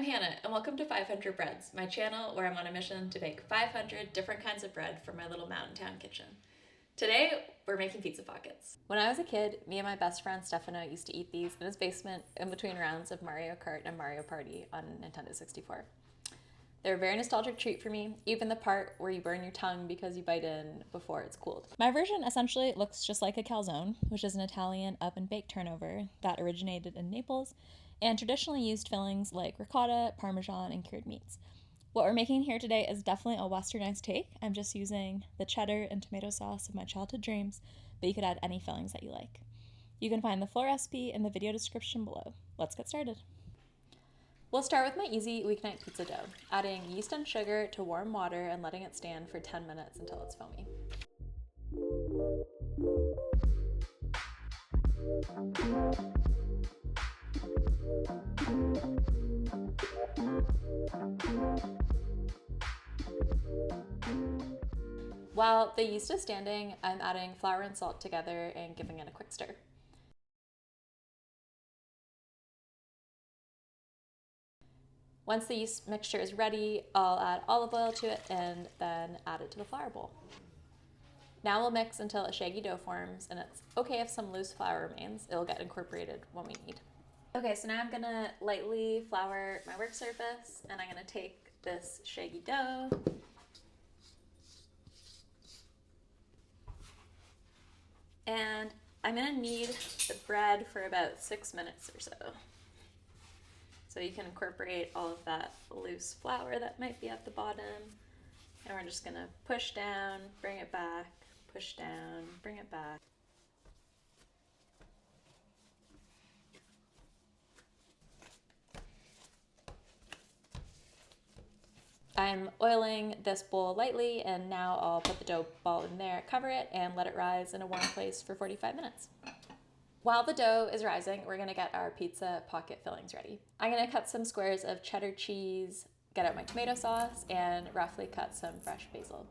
Hannah, and welcome to 500 Breads, my channel where I'm on a mission to bake 500 different kinds of bread for my little mountain town kitchen. Today, we're making pizza pockets. When I was a kid, me and my best friend Stefano used to eat these in his basement in between rounds of Mario Kart and Mario Party on Nintendo 64. They're a very nostalgic treat for me, even the part where you burn your tongue because you bite in before it's cooled. My version essentially looks just like a calzone, which is an Italian oven-baked turnover that originated in Naples and traditionally used fillings like ricotta, parmesan, and cured meats. What we're making here today is definitely a westernized take. I'm just using the cheddar and tomato sauce of my childhood dreams, but you could add any fillings that you like. You can find the full recipe in the video description below. Let's get started. We'll start with my easy weeknight pizza dough, adding yeast and sugar to warm water and letting it stand for 10 minutes until it's foamy. While the yeast is standing, I'm adding flour and salt together and giving it a quick stir. Once the yeast mixture is ready, I'll add olive oil to it and then add it to the flour bowl. Now we'll mix until a shaggy dough forms, and it's okay if some loose flour remains. It'll get incorporated when we need. Okay, so now I'm gonna lightly flour my work surface, and I'm gonna take this shaggy dough and I'm gonna knead the bread for about 6 minutes or so. So you can incorporate all of that loose flour that might be at the bottom. And we're just gonna push down, bring it back, push down, bring it back. I'm oiling this bowl lightly, and now I'll put the dough ball in there, cover it, and let it rise in a warm place for 45 minutes. While the dough is rising, we're gonna get our pizza pocket fillings ready. I'm gonna cut some squares of cheddar cheese, get out my tomato sauce, and roughly cut some fresh basil.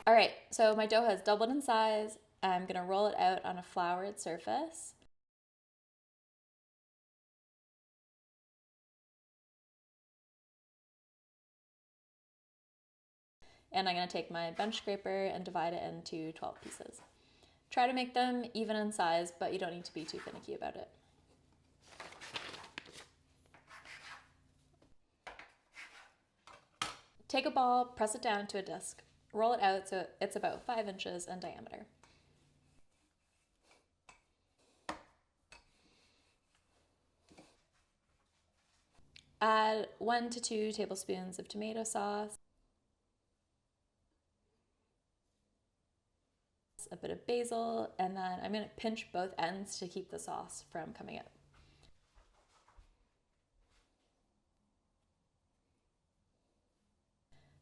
All right, so my dough has doubled in size. I'm gonna roll it out on a floured surface. And I'm gonna take my bench scraper and divide it into 12 pieces. Try to make them even in size, but you don't need to be too finicky about it. Take a ball, press it down to a disc, roll it out so it's about 5 inches in diameter. Add 1 to 2 tablespoons of tomato sauce, a bit of basil, and then I'm going to pinch both ends to keep the sauce from coming out.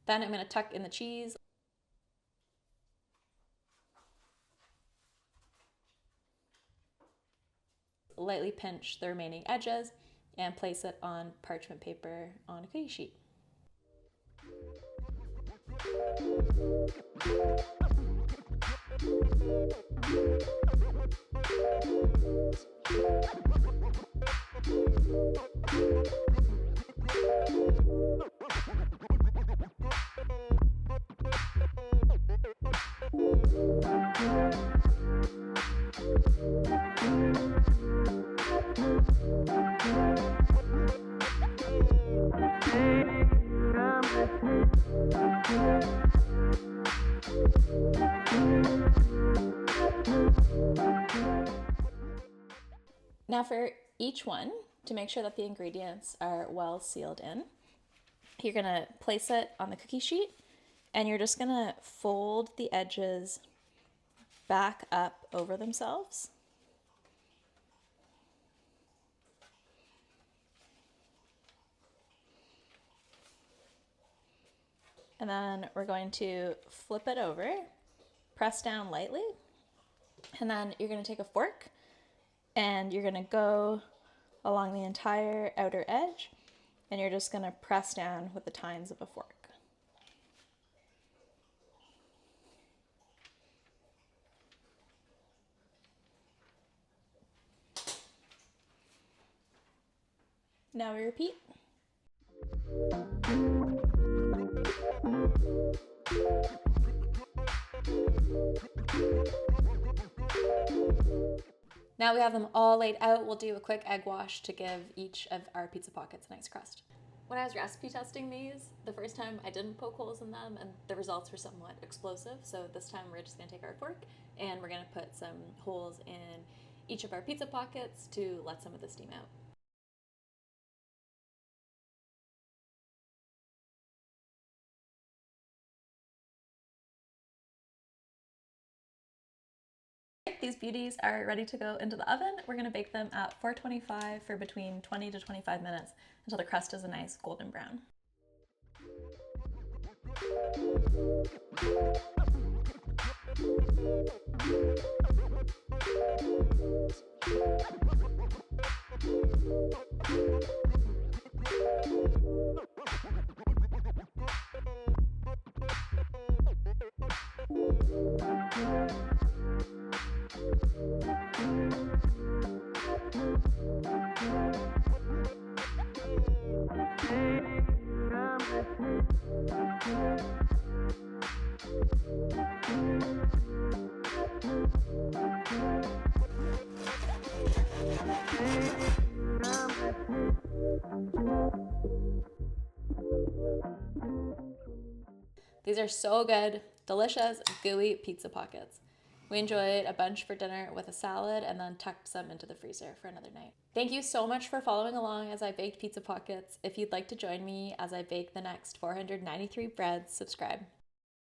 Then I'm going to tuck in the cheese, lightly pinch the remaining edges, and place it on parchment paper on a cookie sheet. Now for each one, to make sure that the ingredients are well sealed in, you're gonna place it on the cookie sheet, and you're just gonna fold the edges back up over themselves. And then we're going to flip it over, press down lightly, and then you're gonna take a fork and you're gonna go along the entire outer edge, and you're just gonna press down with the tines of a fork. Now we repeat. Now we have them all laid out, we'll do a quick egg wash to give each of our pizza pockets a nice crust. When I was recipe testing these, the first time I didn't poke holes in them and the results were somewhat explosive, so this time we're just gonna take our fork and we're gonna put some holes in each of our pizza pockets to let some of the steam out. These beauties are ready to go into the oven. We're gonna bake them at 425 for between 20 to 25 minutes until the crust is a nice golden brown. These are so good, delicious, gooey pizza pockets. We enjoyed a bunch for dinner with a salad and then tucked some into the freezer for another night. Thank you so much for following along as I baked pizza pockets. If you'd like to join me as I bake the next 493 breads, subscribe.